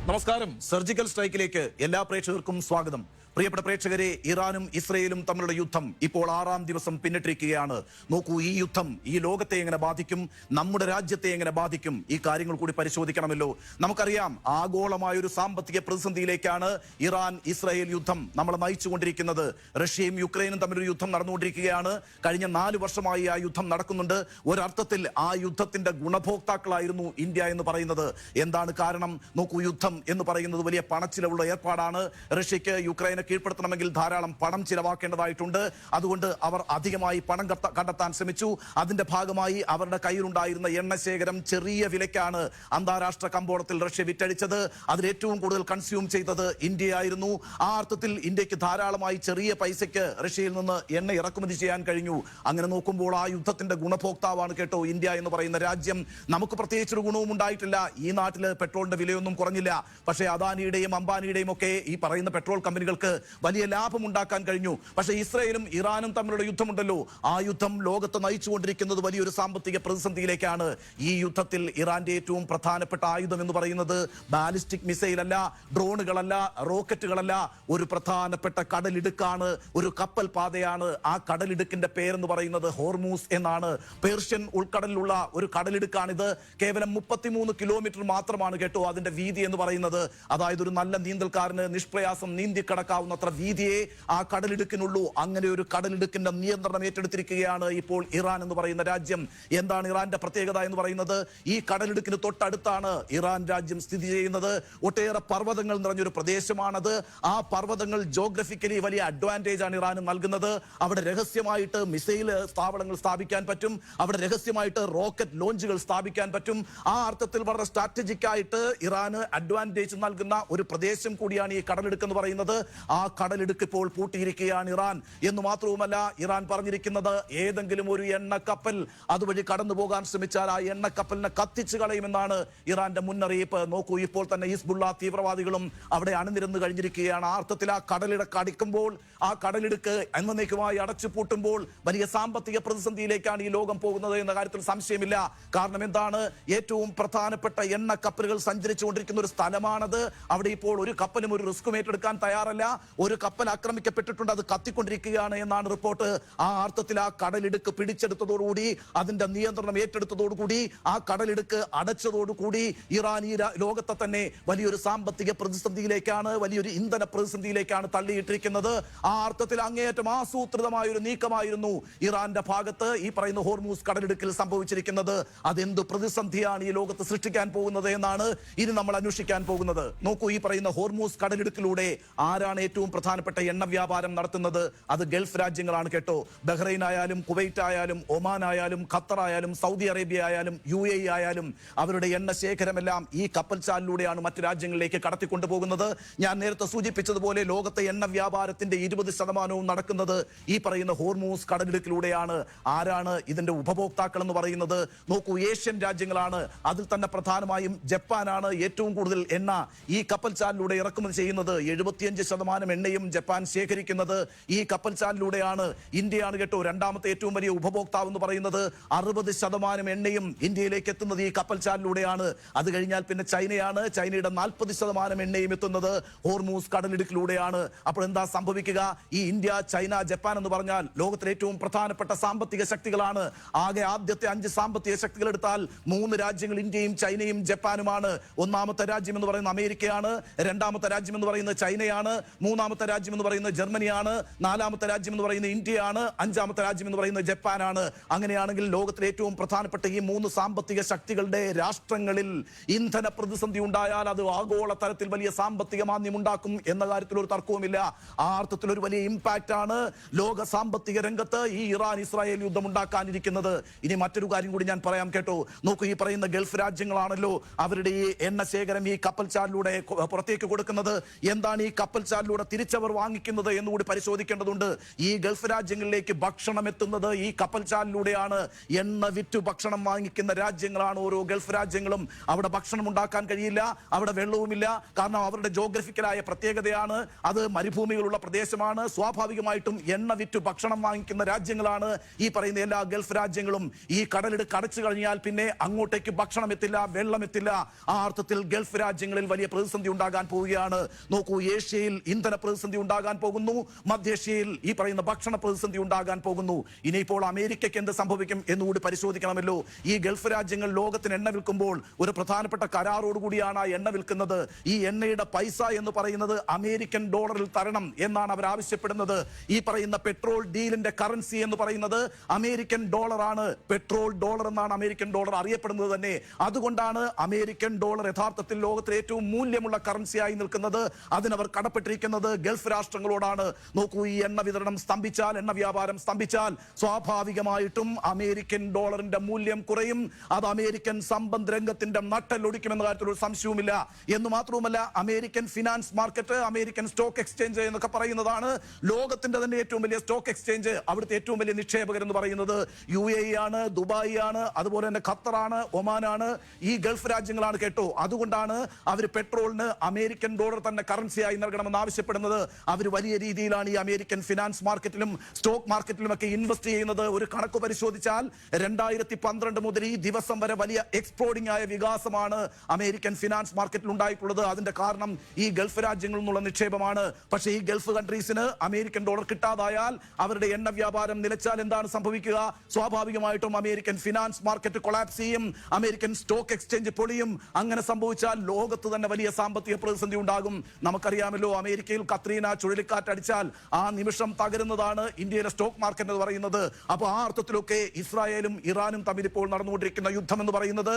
നമസ്കാരം. സർജിക്കൽ സ്ട്രൈക്കിലേക്ക് എല്ലാ പ്രേക്ഷകർക്കും സ്വാഗതം. പ്രിയപ്പെട്ട പ്രേക്ഷകരെ, ഇറാനും ഇസ്രയേലും തമ്മിലുള്ള യുദ്ധം ഇപ്പോൾ 6ാം ദിവസം പിന്നിട്ടിരിക്കുകയാണ്. നോക്കൂ, ഈ യുദ്ധം ഈ ലോകത്തെ എങ്ങനെ ബാധിക്കും, നമ്മുടെ രാജ്യത്തെ എങ്ങനെ ബാധിക്കും, ഈ കാര്യങ്ങൾ കൂടി പരിശോധിക്കണമല്ലോ. നമുക്കറിയാം, ആഗോളമായൊരു സാമ്പത്തിക പ്രതിസന്ധിയിലേക്കാണ് ഇറാൻ ഇസ്രയേൽ യുദ്ധം നമ്മളെ നയിച്ചുകൊണ്ടിരിക്കുന്നത്. റഷ്യയും യുക്രൈനും തമ്മിലൊരു യുദ്ധം നടന്നുകൊണ്ടിരിക്കുകയാണ്. കഴിഞ്ഞ 4 വർഷമായി ആ യുദ്ധം നടക്കുന്നുണ്ട്. ഒരർത്ഥത്തിൽ ആ യുദ്ധത്തിന്റെ ഗുണഭോക്താക്കളായിരുന്നു ഇന്ത്യ എന്ന് പറയുന്നത്. എന്താണ് കാരണം? നോക്കൂ, യുദ്ധം എന്ന് പറയുന്നത് വലിയ പണച്ചിലവുള്ള ഏർപ്പാടാണ്. റഷ്യക്ക് യുക്രൈനെ കീഴ്പ്പെടുത്തണമെങ്കിൽ ധാരാളം പണം ചിലവാക്കേണ്ടതായിട്ടുണ്ട്. അതുകൊണ്ട് അവർ അധികമായി പണം കണ്ടെത്താൻ ശ്രമിച്ചു. അതിന്റെ ഭാഗമായി അവരുടെ കയ്യിലുണ്ടായിരുന്ന എണ്ണശേഖരം ചെറിയ വിലയ്ക്കാണ് അന്താരാഷ്ട്ര കമ്പോളത്തിൽ റഷ്യ വിറ്റഴിച്ചത്. അതിൽ ഏറ്റവും കൂടുതൽ കൺസ്യൂം ചെയ്തത് ഇന്ത്യയായിരുന്നു. ആ അർത്ഥത്തിൽ ഇന്ത്യക്ക് ധാരാളമായി ചെറിയ പൈസയ്ക്ക് റഷ്യയിൽ നിന്ന് എണ്ണ ഇറക്കുമതി ചെയ്യാൻ കഴിഞ്ഞു. അങ്ങനെ നോക്കുമ്പോൾ ആ യുദ്ധത്തിന്റെ ഗുണഭോക്താവാണ് കേട്ടോ ഇന്ത്യ എന്ന് പറയുന്ന രാജ്യം. നമുക്ക് പ്രത്യേകിച്ചൊരു ഗുണവും ഉണ്ടായിട്ടില്ല. ഈ നാട്ടില് പെട്രോളിന്റെ വിലയൊന്നും കുറഞ്ഞില്ല. പക്ഷേ അദാനിയുടെയും അംബാനിയുടെയും ഒക്കെ ഈ പറയുന്ന പെട്രോൾ കമ്പനികൾക്ക് വലിയ ലാഭം ഉണ്ടാക്കാൻ കഴിഞ്ഞു. പക്ഷേ ഇസ്രയേലും ഇറാനും തമ്മിലുള്ള യുദ്ധമുണ്ടല്ലോ, ആ യുദ്ധം ലോകത്ത് നയിച്ചുകൊണ്ടിരിക്കുന്നത് വലിയൊരു സാമ്പത്തിക പ്രതിസന്ധിയിലേക്കാണ്. ഈ യുദ്ധത്തിൽ ഇറാന്റെ ഏറ്റവും പ്രധാനപ്പെട്ട ആയുധം എന്ന് പറയുന്നത് ബാലിസ്റ്റിക് മിസൈൽ അല്ല, ഡ്രോണുകളല്ല, റോക്കറ്റുകളല്ല, ഒരു പ്രധാനപ്പെട്ട കടലിടുക്കാണ്, ഒരു കപ്പൽ പാതയാണ്. ആ കടലിടുക്കിന്റെ പേരെന്ന് പറയുന്നത് ഹോർമൂസ് എന്നാണ്. പേർഷ്യൻ ഉൾക്കടലിലുള്ള ഒരു കടലിടുക്കാണിത്. കേവലം 33 കിലോമീറ്റർ മാത്രമാണ് കേട്ടോ അതിന്റെ വീതി എന്ന് പറയുന്നത്. അതായത് ഒരു നല്ല നീന്തൽക്കാരന് നിഷ്പ്രയാസം നീന്തി കടക്കാവുന്നത്ര വീതിയെ ആ കടലിടുക്കിനുള്ളൂ. അങ്ങനെ ഒരു കടലിടുക്കിന്റെ നിയന്ത്രണം ഏറ്റെടുത്തിരിക്കുകയാണ് ഇപ്പോൾ ഇറാൻ എന്ന് പറയുന്ന രാജ്യം. എന്താണ് ഇറാന്റെ പ്രത്യേകത എന്ന് പറയുന്നത്? ഈ കടലിടുക്കിന് തൊട്ടടുത്താണ് ഇറാൻ രാജ്യം സ്ഥിതി ചെയ്യുന്നത്. ഒട്ടേറെ പർവ്വതങ്ങൾ നിറഞ്ഞൊരു പ്രദേശമാണത്. ആ പർവ്വതങ്ങൾ ജോഗ്രഫിക്കലി വലിയ അഡ്വാൻറ്റേജ് ആണ് ഇറാന് നൽകുന്നത്. അവിടെ രഹസ്യമായിട്ട് മിസൈൽ താവളങ്ങൾ സ്ഥാപിക്കാൻ പറ്റും. അവിടെ രഹസ്യമായിട്ട് റോക്കറ്റ് ലോഞ്ചുകൾ സ്ഥാപിക്കാൻ പറ്റും. ആ അർത്ഥത്തിൽ വളരെ സ്ട്രാറ്റജിക് ആയിട്ട് ഇറാന് അഡ്വാൻറ്റേജ് നൽകുന്ന ഒരു പ്രദേശം കൂടിയാണ് ഈ കടലിടുക്ക് എന്ന് പറയുന്നത്. ആ കടലിടുക്ക് ഇപ്പോൾ പൂട്ടിയിരിക്കുകയാണ് ഇറാൻ എന്ന് മാത്രവുമല്ല, ഇറാൻ പറഞ്ഞിരിക്കുന്നത് ഏതെങ്കിലും ഒരു എണ്ണക്കപ്പൽ അതുവഴി കടന്നു പോകാൻ ശ്രമിച്ചാൽ ആ എണ്ണക്കപ്പലിനെ കത്തിച്ചു കളയുമെന്നാണ് ഇറാന്റെ മുന്നറിയിപ്പ്. നോക്കൂ, ഇപ്പോൾ തന്നെ ഹിസ്ബുള്ള തീവ്രവാദികളും അവിടെ അണിനിരന്നു കഴിഞ്ഞിരിക്കുകയാണ്. ആ അർത്ഥത്തിൽ ആ കടലിടുക്ക് അടിക്കുമ്പോൾ, ആ കടലിടുക്ക് എന്നേക്കുമായി അടച്ചു പൂട്ടുമ്പോൾ വലിയ സാമ്പത്തിക പ്രതിസന്ധിയിലേക്കാണ് ഈ ലോകം പോകുന്നത് എന്ന കാര്യത്തിൽ സംശയമില്ല. കാരണം എന്താണ്? ഏറ്റവും പ്രധാനപ്പെട്ട എണ്ണക്കപ്പലുകൾ സഞ്ചരിച്ചുകൊണ്ടിരിക്കുന്ന ഒരു സ്ഥലമാണത്. അവിടെ ഇപ്പോൾ ഒരു കപ്പലും ഒരു റിസ്കും ഏറ്റെടുക്കാൻ തയ്യാറല്ല. ഒരു കപ്പൽ ആക്രമിക്കപ്പെട്ടിട്ടുണ്ട്, അത് കത്തിക്കൊണ്ടിരിക്കുകയാണ് എന്നാണ് റിപ്പോർട്ട്. ആ അർത്ഥത്തിൽ ആ കടലിടുക്ക് പിടിച്ചെടുത്തതോടുകൂടി, അതിന്റെ നിയന്ത്രണം ഏറ്റെടുത്തതോടുകൂടി, ആ കടലിടുക്ക് അടച്ചതോടുകൂടി ഇറാൻ ഈ ലോകത്തെ തന്നെ വലിയൊരു സാമ്പത്തിക പ്രതിസന്ധിയിലേക്കാണ്, വലിയൊരു ഇന്ധന പ്രതിസന്ധിയിലേക്കാണ് തള്ളിയിട്ടിരിക്കുന്നത്. ആ അർത്ഥത്തിൽ അങ്ങേയറ്റം ആസൂത്രിതമായ ഒരു നീക്കമായിരുന്നു ഇറാന്റെ ഭാഗത്ത് ഈ പറയുന്ന ഹോർമൂസ് കടലിടുക്കിൽ സംഭവിച്ചിരിക്കുന്നത്. അതെന്ത് പ്രതിസന്ധിയാണ് ഈ ലോകത്ത് സൃഷ്ടിക്കാൻ പോകുന്നത് എന്നാണ് ഇനി നമ്മൾ അന്വേഷിക്കാൻ പോകുന്നത്. നോക്കൂ, ഈ പറയുന്ന ഹോർമൂസ് കടലിടുക്കിലൂടെ ആരാണ് ഏറ്റവും പ്രധാനപ്പെട്ട എണ്ണ വ്യാപാരം നടത്തുന്നത്? അത് ഗൾഫ് രാജ്യങ്ങളാണ് കേട്ടോ. ബഹ്റൈൻ ആയാലും, കുവൈറ്റ് ആയാലും, ഒമാൻ ആയാലും, ഖത്തർ ആയാലും, സൗദി അറേബ്യ ആയാലും, UAE ആയാലും അവരുടെ എണ്ണ ശേഖരമെല്ലാം ഈ കപ്പൽ ചാലിലൂടെയാണ് മറ്റു രാജ്യങ്ങളിലേക്ക് കടത്തിക്കൊണ്ടുപോകുന്നത്. ഞാൻ നേരത്തെ സൂചിപ്പിച്ചതുപോലെ ലോകത്തെ എണ്ണ വ്യാപാരത്തിന്റെ 20% നടക്കുന്നത് ഈ പറയുന്ന ഹോർമൂസ് കടലിടുക്കിലൂടെയാണ്. ആരാണ് ഇതിന്റെ ഉപഭോക്താക്കൾ എന്ന് പറയുന്നത്? നോക്കൂ, ഏഷ്യൻ രാജ്യങ്ങളാണ്. അതിൽ തന്നെ പ്രധാനമായും ജപ്പാനാണ് ഏറ്റവും കൂടുതൽ എണ്ണ ഈ കപ്പൽ ചാലിലൂടെ ഇറക്കുമതി ചെയ്യുന്നത്. 75% എണ്ണയും ജപ്പാൻ ശേഖരിക്കുന്നത് ഈ കപ്പൽ ചാലിലൂടെയാണ്. ഇന്ത്യയാണ് കേട്ടോ രണ്ടാമത്തെ ഏറ്റവും വലിയ ഉപഭോക്താവ് എന്ന് പറയുന്നത്. 60% എണ്ണയും ഇന്ത്യയിലേക്ക് എത്തുന്നത് ഈ കപ്പൽ ചാലിലൂടെയാണ്. അത് കഴിഞ്ഞാൽ പിന്നെ ചൈനയാണ്. ചൈനയുടെ 40% എണ്ണയും എത്തുന്നത് ഹോർമൂസ് കടലിടുക്കിലൂടെയാണ്. അപ്പോൾ എന്താ സംഭവിക്കുക? ഈ ഇന്ത്യ, ചൈന, ജപ്പാൻ എന്ന് പറഞ്ഞാൽ ലോകത്തിലെ ഏറ്റവും പ്രധാനപ്പെട്ട സാമ്പത്തിക ശക്തികളാണ്. ആകെ ആദ്യത്തെ 5 സാമ്പത്തിക ശക്തികൾ എടുത്താൽ 3 രാജ്യങ്ങൾ ഇന്ത്യയും ചൈനയും ജപ്പാനുമാണ്. ഒന്നാമത്തെ രാജ്യം എന്ന് പറയുന്നത് അമേരിക്കയാണ്, രണ്ടാമത്തെ രാജ്യം എന്ന് പറയുന്നത് ചൈനയാണ്, മൂന്നാമത്തെ രാജ്യം എന്ന് പറയുന്നത് ജർമ്മനിയാണ്, നാലാമത്തെ രാജ്യം എന്ന് പറയുന്നത് ഇന്ത്യയാണ്, അഞ്ചാമത്തെ രാജ്യം എന്ന് പറയുന്നത് ജപ്പാനാണ്. അങ്ങനെയാണെങ്കിൽ ലോകത്തിലെ ഏറ്റവും പ്രധാനപ്പെട്ട ഈ 3 സാമ്പത്തിക ശക്തികളുടെ രാഷ്ട്രങ്ങളിൽ ഇന്ധന പ്രതിസന്ധി ഉണ്ടായാൽ അത് ആഗോള തലത്തിൽ വലിയ സാമ്പത്തിക മാന്ദ്യം ഉണ്ടാക്കും എന്ന കാര്യത്തിൽ ഒരു തർക്കവുമില്ല. ആ അർത്ഥത്തിൽ ഒരു വലിയ ഇമ്പാക്റ്റ് ആണ് ലോക സാമ്പത്തിക രംഗത്ത് ഈ ഇറാൻ ഇസ്രായേൽ യുദ്ധം ഉണ്ടാക്കാനിരിക്കുന്നത്. ഇനി മറ്റൊരു കാര്യം കൂടി ഞാൻ പറയാം കേട്ടോ. നോക്കൂ, ഈ പറയുന്ന ഗൾഫ് രാജ്യങ്ങളാണല്ലോ അവരുടെ ഈ എണ്ണ ശേഖരം ഈ കപ്പൽ ചാലിലൂടെ പുറത്തേക്ക് കൊടുക്കുന്നത്. എന്താണ് ഈ കപ്പൽ ചാലിലൂടെ എത്രയിലൂടെ തിരിച്ചവർ വാങ്ങിക്കുന്നത് എന്നുകൂടി പരിശോധിക്കേണ്ടതുണ്ട്. ഈ ഗൾഫ് രാജ്യങ്ങളിലേക്ക് ഭക്ഷണം എത്തുന്നത് ഈ കപ്പൽചാലിലൂടെയാണ്. എണ്ണ വിറ്റു ഭക്ഷണം വാങ്ങിക്കുന്ന രാജ്യങ്ങളാണ് ഓരോ ഗൾഫ് രാജ്യങ്ങളും. അവിടെ ഭക്ഷണം ഉണ്ടാക്കാൻ കഴിയില്ല, അവിടെ വെള്ളവുമില്ല. കാരണം അവരുടെ ജോഗ്രഫിക്കലായ പ്രത്യേകതയാണ്, അത് മരുഭൂമികളുള്ള പ്രദേശമാണ്. സ്വാഭാവികമായിട്ടും എണ്ണ വിറ്റു ഭക്ഷണം വാങ്ങിക്കുന്ന രാജ്യങ്ങളാണ് ഈ പറയുന്ന എല്ലാ ഗൾഫ് രാജ്യങ്ങളും. ഈ കടലിടുക്ക് അടച്ചു കഴിഞ്ഞാൽ പിന്നെ അങ്ങോട്ടേക്ക് ഭക്ഷണം എത്തില്ല, വെള്ളം എത്തില്ല. ആ അർത്ഥത്തിൽ ഗൾഫ് രാജ്യങ്ങളിൽ വലിയ പ്രതിസന്ധി ഉണ്ടാകാൻ പോവുകയാണ്. നോക്കൂ, ഏഷ്യയിൽ ഇന്ധന പ്രതിസന്ധി ഉണ്ടാകാൻ പോകുന്നു, മധ്യേഷ്യയിൽ ഈ പറയുന്ന ഭക്ഷണ പ്രതിസന്ധി ഉണ്ടാകാൻ പോകുന്നു. ഇനിയിപ്പോൾ അമേരിക്കയ്ക്ക് എന്ത് സംഭവിക്കും എന്നുകൂടി പരിശോധിക്കണമല്ലോ. ഈ ഗൾഫ് രാജ്യങ്ങൾ ലോകത്തിന് എണ്ണ വിൽക്കുമ്പോൾ ഒരു പ്രധാനപ്പെട്ട കരാറോടുകൂടിയാണ് ആ എണ്ണ വിൽക്കുന്നത്. ഈ എണ്ണയുടെ പൈസ എന്ന് പറയുന്നത് അമേരിക്കൻ ഡോളറിൽ തരണം എന്നാണ് അവർ ആവശ്യപ്പെടുന്നത്. ഈ പറയുന്ന പെട്രോൾ ഡീലിന്റെ കറൻസി എന്ന് പറയുന്നത് അമേരിക്കൻ ഡോളറാണ്. പെട്രോൾ ഡോളർ എന്നാണ് അമേരിക്കൻ ഡോളർ അറിയപ്പെടുന്നത് തന്നെ. അതുകൊണ്ടാണ് അമേരിക്കൻ ഡോളർ യഥാർത്ഥത്തിൽ ലോകത്തിലെ ഏറ്റവും മൂല്യമുള്ള കറൻസിയായി നിൽക്കുന്നത്. അതിനവർ കടപ്പെട്ടിരിക്കുന്നത് ഗൾഫ് രാഷ്ട്രങ്ങളോടാണ്. നോക്കൂ, ഈ എണ്ണ വിതരണം സ്തംഭിച്ചാൽ, എണ്ണ വ്യാപാരം സ്തംഭിച്ചാൽ സ്വാഭാവികമായിട്ടും അമേരിക്കൻ ഡോളറിന്റെ മൂല്യം കുറയും. അത് അമേരിക്കൻ സമ്പദ് രംഗത്തിന്റെ നട്ടെല്ലൊടിക്കുമെന്ന കാര്യത്തിൽ ഒരു സംശയവുമില്ല. എന്ന് മാത്രവുമല്ല, American finance market, American stock exchange എന്നൊക്കെ പറയുന്നതാണ് ലോകത്തിന്റെ തന്നെ ഏറ്റവും വലിയ സ്റ്റോക്ക് എക്സ്ചേഞ്ച്. അവിടുത്തെ ഏറ്റവും വലിയ നിക്ഷേപകർ എന്ന് പറയുന്നത് UAE ആണ്, ദുബായ് ആണ്, അതുപോലെ തന്നെ ഖത്തറാണ്, ഒമാനാണ്. ഈ ഗൾഫ് രാജ്യങ്ങളാണ് കേട്ടോ. അതുകൊണ്ടാണ് അവർ പെട്രോളിന് അമേരിക്കൻ ഡോളർ തന്നെ കറൻസിയായി നൽകണമെന്ന് ആവശ്യപ്പെടുന്നത്. അവർ വലിയ രീതിയിലാണ് ഈ അമേരിക്കൻ ഫിനാൻസ് മാർക്കറ്റിലും സ്റ്റോക്ക് മാർക്കറ്റിലും ഒക്കെ ഇൻവെസ്റ്റ് ചെയ്യുന്നത്. ഒരു കണക്ക് പരിശോധിച്ചാൽ 2012 മുതൽ ഈ ദിവസം വരെ വലിയ എക്സ്പ്ലോഡിംഗ് ആയ വികാസമാണ് അമേരിക്കൻ ഫിനാൻസ് മാർക്കറ്റിൽ ഉണ്ടായിട്ടുള്ളത്. അതിന്റെ കാരണം ഈ ഗൾഫ് രാജ്യങ്ങളിൽ നിന്നുള്ള നിക്ഷേപമാണ്. പക്ഷേ ഈ ഗൾഫ് കൺട്രീസിന് അമേരിക്കൻ ഡോളർ കിട്ടാതായാൽ, അവരുടെ എണ്ണ വ്യാപാരം നിലച്ചാൽ എന്താണ് സംഭവിക്കുക? സ്വാഭാവികമായിട്ടും അമേരിക്കൻ ഫിനാൻസ് മാർക്കറ്റ് കൊളാപ്സ് ചെയ്യും, അമേരിക്കൻ സ്റ്റോക്ക് എക്സ്ചേഞ്ച് പൊളിയും. അങ്ങനെ സംഭവിച്ചാൽ ലോകത്ത് തന്നെ വലിയ സാമ്പത്തിക പ്രതിസന്ധി ഉണ്ടാകും. നമുക്കറിയാമല്ലോ, അമേരിക്കയിൽ കത്രീന ചുഴലിക്കാറ്റ് അടിച്ചാൽ ആ നിമിഷം തകരുന്നതാണ് ഇന്ത്യയിലെ സ്റ്റോക്ക് മാർക്കറ്റ് എന്ന് പറയുന്നത്. അപ്പോൾ ആ അർത്ഥത്തിലൊക്കെ ഇസ്രായേലും ഇറാനും തമ്മിൽ ഇപ്പോൾ നടന്നുകൊണ്ടിരിക്കുന്ന യുദ്ധം എന്ന് പറയുന്നത്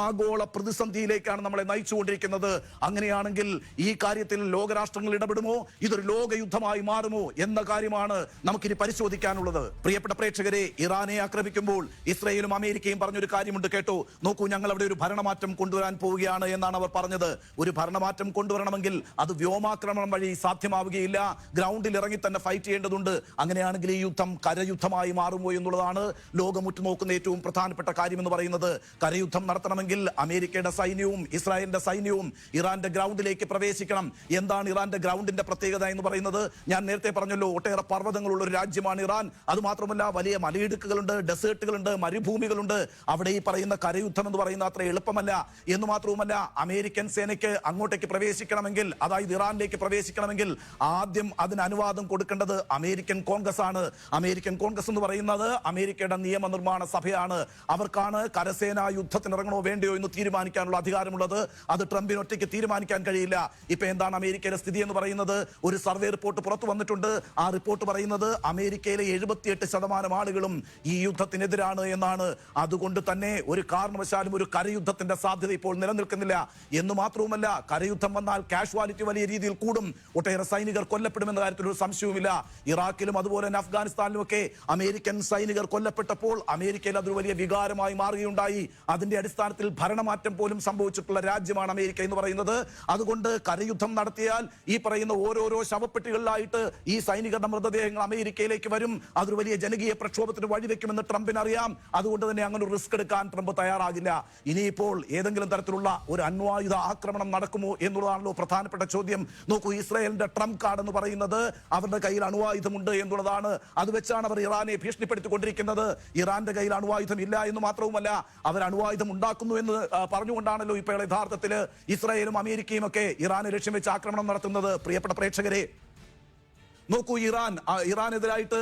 ആഗോള പ്രതിസന്ധിയിലേക്കാണ് നമ്മളെ നയിച്ചുകൊണ്ടിരിക്കുന്നത്. അങ്ങനെയാണെങ്കിൽ ഈ കാര്യത്തിൽ ലോകരാഷ്ട്രങ്ങൾ ഇടപെടുമോ? ഇതൊരു ലോക യുദ്ധമായി മാറുമോ എന്ന കാര്യമാണ് നമുക്കിനി പരിശോധിക്കാനുള്ളത്. പ്രിയപ്പെട്ട പ്രേക്ഷകരെ, ഇറാനെ ആക്രമിക്കുമ്പോൾ ഇസ്രായേലും അമേരിക്കയും പറഞ്ഞൊരു കാര്യമുണ്ട് കേട്ടോ. നോക്കൂ, ഞങ്ങൾ അവിടെ ഒരു ഭരണമാറ്റം കൊണ്ടുവരാൻ പോവുകയാണ് എന്നാണ് അവർ പറഞ്ഞത്. ഒരു ഭരണമാറ്റം കൊണ്ടുവരണമെങ്കിൽ അത് വ്യോമാക്രമണം വഴി സാധ്യമാവുകയില്ല. ഗ്രൗണ്ടിൽ ഇറങ്ങി തന്നെ ഫൈറ്റ് ചെയ്യേണ്ടതുണ്ട്. അങ്ങനെയാണെങ്കിൽ ഈ യുദ്ധം കരയുദ്ധമായി മാറുമോ എന്നുള്ളതാണ് ലോകം ഉറ്റുനോക്കുന്ന ഏറ്റവും പ്രധാനപ്പെട്ട കാര്യം എന്ന് പറയുന്നത്. കരയുദ്ധം നടത്തണമെങ്കിൽ അമേരിക്കയുടെ സൈന്യവും ഇസ്രായേലിന്റെ സൈന്യവും ഇറാന്റെ ഗ്രൗണ്ടിലേക്ക് പ്രവേശിക്കണം. എന്താണ് ഇറാന്റെ ഗ്രൗണ്ടിന്റെ പ്രത്യേകത എന്ന് പറയുന്നത്? ഞാൻ നേരത്തെ പറഞ്ഞല്ലോ, ഒട്ടേറെ പർവ്വതങ്ങളുള്ള ഒരു രാജ്യമാണ് ഇറാൻ. അതുമാത്രമല്ല, വലിയ മലയിടുക്കുകളുണ്ട്, ഡെസേർട്ടുകളുണ്ട്, മരുഭൂമികളുണ്ട്. അവിടെ ഈ പറയുന്ന കരയുദ്ധം എന്ന് പറയുന്നത് അത്ര എളുപ്പമല്ല. എന്ന് മാത്രവുമല്ല, അമേരിക്കൻ സേനയ്ക്ക് അങ്ങോട്ടേക്ക് പ്രവേശിക്കണമെങ്കിൽ, അതായത് ഇറാനിലേക്ക് പ്രവേശിക്കണമെങ്കിൽ ആദ്യം അതിന് അനുവാദം കൊടുക്കേണ്ടത് അമേരിക്കൻ കോൺഗ്രസ് ആണ്. അമേരിക്കൻ കോൺഗ്രസ് എന്ന് പറയുന്നത് അമേരിക്കയുടെ നിയമനിർമ്മാണ സഭയാണ്. അവർക്കാണ് കരസേനാ യുദ്ധത്തിനിറങ്ങണോ വേണ്ടയോ എന്ന് തീരുമാനിക്കാനുള്ള അധികാരമുള്ളത്. അത് ട്രംപിന് ഒറ്റയ്ക്ക് തീരുമാനിക്കാൻ കഴിയില്ല. ഇപ്പൊ എന്താണ് അമേരിക്കയുടെ സ്ഥിതി എന്ന് പറയുന്നത്? ഒരു സർവേ റിപ്പോർട്ട് പുറത്തു വന്നിട്ടുണ്ട്. ആ റിപ്പോർട്ട് പറയുന്നത് അമേരിക്കയിലെ 78% ആളുകളും ഈ യുദ്ധത്തിനെതിരാണ് എന്നാണ്. അതുകൊണ്ട് തന്നെ ഒരു കാരണവശാലും ഒരു കരയുദ്ധത്തിന്റെ സാധ്യത ഇപ്പോൾ നിലനിൽക്കുന്നില്ല. എന്ന് മാത്രവുമല്ല, കരയുദ്ധം വന്നാൽ കാഷ്വാലിറ്റി വലിയ രീതിയിൽ കൂടും. ഒട്ടേറെ സൈനികർ കൊല്ലപ്പെടുമെന്ന കാര്യത്തിൽ ഒരു സംശയവുമില്ല. ഇറാഖിലും അതുപോലെ തന്നെ അഫ്ഗാനിസ്ഥാനിലും ഒക്കെ അമേരിക്കൻ സൈനികർ കൊല്ലപ്പെട്ടപ്പോൾ അമേരിക്കയിൽ അതൊരു വലിയ വികാരമായി മാറുകയുണ്ടായി. അതിന്റെ അടിസ്ഥാനത്തിൽ ഭരണമാറ്റം പോലും സംഭവിച്ചിട്ടുള്ള രാജ്യമാണ് അമേരിക്ക എന്ന് പറയുന്നത്. അതുകൊണ്ട് കരയുദ്ധം നടത്തിയാൽ ഈ പറയുന്ന ഓരോരോ ശവപ്പെട്ടികളിലായിട്ട് ഈ സൈനികരുടെ മൃതദേഹങ്ങൾ അമേരിക്കയിലേക്ക് വരും. അതൊരു വലിയ ജനകീയ പ്രക്ഷോഭത്തിന് വഴിവെക്കുമെന്ന് ട്രംപിന് അറിയാം. അതുകൊണ്ട് തന്നെ അങ്ങനെ ഒരു റിസ്ക് എടുക്കാൻ ട്രംപ് തയ്യാറാകില്ല. ഇനിയിപ്പോൾ ഏതെങ്കിലും തരത്തിലുള്ള ഒരു അണ്വായുധ ആക്രമണം നടക്കുമോ എന്നുള്ളതാണല്ലോ പ്രധാനപ്പെട്ട ചോദ്യം. നോക്കൂ, ഇസ്രായേലിന്റെ ട്രംപ് കാർഡ് എന്ന് പറയുന്നത് അവരുടെ കയ്യിൽ അണുവായുധമുണ്ട് എന്നുള്ളതാണ്. അത് വെച്ചാണ് അവർ ഇറാനെ ഭീഷണിപ്പെടുത്തിക്കൊണ്ടിരിക്കുന്നത്. ഇറാന്റെ കയ്യിൽ അണുവായുധം ഇല്ല എന്ന് മാത്രവുമല്ല, അവർ അണുവായുധം ഉണ്ടാക്കുന്നു എന്ന് പറഞ്ഞുകൊണ്ടാണല്ലോ ഇപ്പോൾ യഥാർത്ഥത്തിൽ ഇസ്രായേലും അമേരിക്കയും ഒക്കെ ഇറാനെ ലക്ഷ്യം വെച്ച് ആക്രമണം നടത്തുന്നത്. പ്രിയപ്പെട്ട പ്രേക്ഷകരെ, നോക്കൂ, ഇറാനെതിരായിട്ട്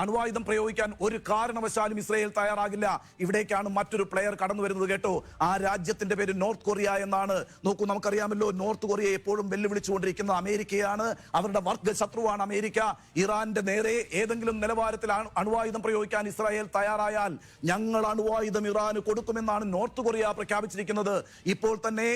അണുവായുധം പ്രയോഗിക്കാൻ ഒരു കാരണവശാലും ഇസ്രായേൽ തയ്യാറാകില്ല. ഇവിടേക്കാണ് മറ്റൊരു പ്ലെയർ കടന്നു വരുന്നത് കേട്ടോ. ആ രാജ്യത്തിന്റെ പേര് നോർത്ത് കൊറിയ എന്നാണ്. നോക്കൂ, നമുക്കറിയാമല്ലോ, നോർത്ത് കൊറിയ എപ്പോഴും വെല്ലുവിളിച്ചുകൊണ്ടിരിക്കുന്നത് അമേരിക്കയാണ്. അവരുടെ വർഗ ശത്രുവാണ് അമേരിക്ക. ഇറാന്റെ നേരെ ഏതെങ്കിലും നിലവാരത്തിൽ അണുവായുധം പ്രയോഗിക്കാൻ ഇസ്രായേൽ തയ്യാറായാൽ ഞങ്ങൾ അണുവായുധം ഇറാന് കൊടുക്കുമെന്നാണ് നോർത്ത് കൊറിയ പ്രഖ്യാപിച്ചിരിക്കുന്നത്. ഇപ്പോൾ തന്നെ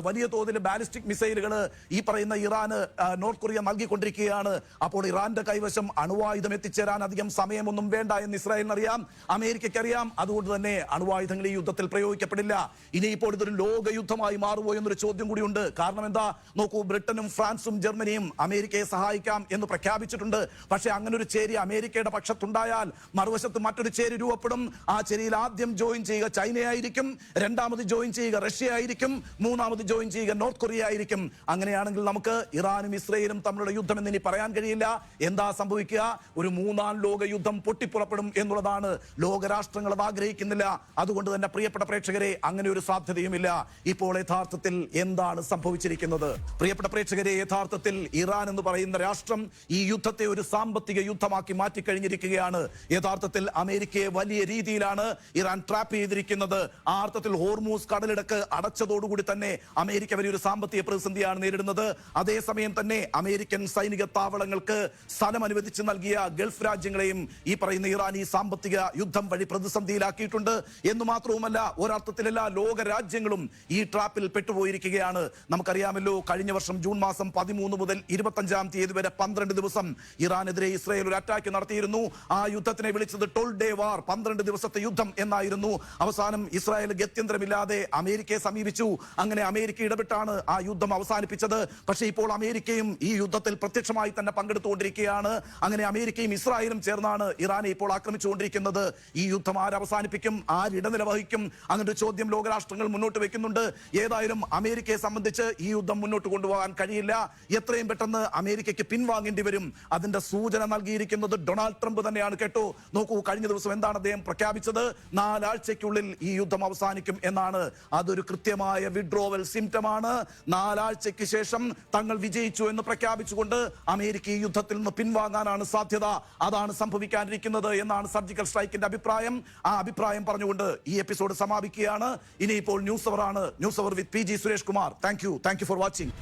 വലിയ തോതിൽ ബാലിസ്റ്റിക് മിസൈലുകൾ ഈ പറയുന്ന ഇറാന് നോർത്ത് കൊറിയ നൽകിക്കൊണ്ടിരിക്കുകയാണ്. അപ്പോൾ ഇറാന്റെ കൈവശം അണുവായുധം എത്തിച്ചേരാൻ അധികം സമയമൊന്നും വേണ്ട എന്ന് ഇസ്രായേലിന് അറിയാം, അമേരിക്കയ്ക്ക് അറിയാം. അതുകൊണ്ട് തന്നെ അണുവായുധങ്ങൾ ഈ യുദ്ധത്തിൽ പ്രയോഗിക്കപ്പെടില്ല. ഇനിയിപ്പോൾ ഇതൊരു ലോക യുദ്ധമായി മാറുമോ എന്നൊരു ചോദ്യം കൂടിയുണ്ട്. കാരണം എന്താ നോക്കൂ, ബ്രിട്ടനും ഫ്രാൻസും ജർമ്മനിയും അമേരിക്കയെ സഹായിക്കാം എന്ന് പ്രഖ്യാപിച്ചിട്ടുണ്ട്. പക്ഷേ അങ്ങനെ ഒരു ചേരി അമേരിക്കയുടെ പക്ഷത്തുണ്ടായാൽ മറുവശത്ത് മറ്റൊരു ചേരി രൂപപ്പെടും. ആ ചേരിയിൽ ആദ്യം ജോയിൻ ചെയ്യുക ചൈനയായിരിക്കും, രണ്ടാമത് ജോയിൻ ചെയ്യുക റഷ്യ ആയിരിക്കും, മൂന്നാമത് ജോയിൻ ചെയ്യുക നോർത്ത് കൊറിയ ആയിരിക്കും. അങ്ങനെയാണെങ്കിൽ നമുക്ക് ഇറാനും ഇസ്രയേലും തമ്മിലുള്ള യുദ്ധം എന്ന് ഇനി പറയാൻ കഴിയില്ല. എന്താ സംഭവിക്കുക? ഒരു മൂന്നാം ലോക യുദ്ധം പൊട്ടിപ്പുറപ്പെടും എന്നുള്ളതാണ്. ലോകരാഷ്ട്രങ്ങൾ അത് ആഗ്രഹിക്കുന്നില്ല. അതുകൊണ്ട് തന്നെ പ്രിയപ്പെട്ട പ്രേക്ഷകരെ, അങ്ങനെ ഒരു സാധ്യതയുമില്ല. ഇപ്പോൾ യഥാർത്ഥത്തിൽ എന്താണ് സംഭവിച്ചിരിക്കുന്നത്? പ്രിയപ്പെട്ട പ്രേക്ഷകരെ, യഥാർത്ഥത്തിൽ ഇറാൻ എന്ന് പറയുന്ന രാഷ്ട്രം ഈ യുദ്ധത്തെ ഒരു സാമ്പത്തിക യുദ്ധമാക്കി മാറ്റിക്കഴിഞ്ഞിരിക്കുകയാണ്. യഥാർത്ഥത്തിൽ അമേരിക്കയെ വലിയ രീതിയിലാണ് ഇറാൻ ട്രാപ്പ് ചെയ്തിരിക്കുന്നത്. ആ അർത്ഥത്തിൽ ഹോർമൂസ് കടലിടക്ക് അടച്ചതോടുകൂടി തന്നെ അമേരിക്ക വലിയൊരു സാമ്പത്തിക പ്രതിസന്ധിയാണ് നേരിടുന്നത്. അതേസമയം തന്നെ അമേരിക്കൻ സൈനിക താവളങ്ങൾക്ക് സ്ഥലം അനുവദിച്ച് നൽകിയ ഗൾഫ് രാജ്യങ്ങളെയും ഈ പറയുന്ന ഇറാൻ ഈ സാമ്പത്തിക യുദ്ധം വഴി പ്രതിസന്ധിയിലാക്കിയിട്ടുണ്ട്. എന്ന് മാത്രവുമല്ല, ഒരർത്ഥത്തിലല്ല ലോക രാജ്യങ്ങളും ഈ ട്രാപ്പിൽ പെട്ടുപോയിരിക്കുകയാണ്. നമുക്കറിയാമല്ലോ, കഴിഞ്ഞ വർഷം ജൂൺ മാസം 13 മുതൽ 25 തീയതി വരെ 12 ദിവസം ഇറാനെതിരെ ഇസ്രായേൽ ഒരു അറ്റാക്ക് നടത്തിയിരുന്നു. ആ യുദ്ധത്തിനെ വിളിച്ചത് 12 ഡേ വാർ, 12 ദിവസത്തെ യുദ്ധം എന്നായിരുന്നു. അവസാനം ഇസ്രായേൽ ഗത്യന്തരമില്ലാതെ അമേരിക്കയെ സമീപിച്ചു. അങ്ങനെ അമേരിക്ക ഇടപെട്ടാണ് ആ യുദ്ധം അവസാനിപ്പിച്ചത്. പക്ഷേ ഇപ്പോൾ അമേരിക്കയും ഈ യുദ്ധത്തിൽ പ്രത്യക്ഷമായി തന്നെ പങ്കെടുത്തുകൊണ്ടിരിക്കുകയാണ്. അങ്ങനെ അമേരിക്കയും ഇസ്രായേലും ചേർന്നാണ് ഇറാനെ ഇപ്പോൾ ആക്രമിച്ചുകൊണ്ടിരിക്കുന്നത്. ഈ യുദ്ധം ആരവസാനിപ്പിക്കും, ആരിടനില വഹിക്കും? അങ്ങനെ ഒരു ചോദ്യം ലോകരാഷ്ട്രങ്ങൾ മുന്നോട്ട് വെക്കുന്നുണ്ട്. ഏതായാലും അമേരിക്കയെ സംബന്ധിച്ച് ഈ യുദ്ധം മുന്നോട്ട് കൊണ്ടുപോകാൻ കഴിയില്ല. എത്രയും പെട്ടെന്ന് അമേരിക്കയ്ക്ക് പിൻവാങ്ങേണ്ടി വരും. അതിന്റെ സൂചന നൽകിയിരിക്കുന്നത് ഡൊണാൾഡ് ട്രംപ് തന്നെയാണ്. കേട്ടോ, നോക്കൂ, കഴിഞ്ഞ ദിവസം എന്താണ് അദ്ദേഹം പ്രഖ്യാപിച്ചത്? 4 ആഴ്ചയ്ക്കുള്ളിൽ ഈ യുദ്ധം അവസാനിക്കും എന്നാണ്. അതൊരു കൃത്യമായ വിഡ്രോവൽ സിംറ്റമാണ്. 4 ആഴ്ചയ്ക്ക് ശേഷം തങ്ങൾ വിജയിച്ചു എന്ന് പ്രഖ്യാപിച്ചുകൊണ്ട് അമേരിക്ക ഈ യുദ്ധത്തിൽ നിന്ന് പിൻവാങ്ങാനാണ് സാധ്യത. അതാണ് സംഭവിക്കാനിരിക്കുന്നത് എന്നാണ് സർജിക്കൽ സ്ട്രൈക്കിന്റെ അഭിപ്രായം. ആ അഭിപ്രായം പറഞ്ഞുകൊണ്ട് ഈ എപ്പിസോഡ് സമാപിക്കുകയാണ്. ഇനിയിപ്പോൾ ന്യൂസ് അവർ ആണ്. News hour with PG Suresh Kumar. Thank you for watching.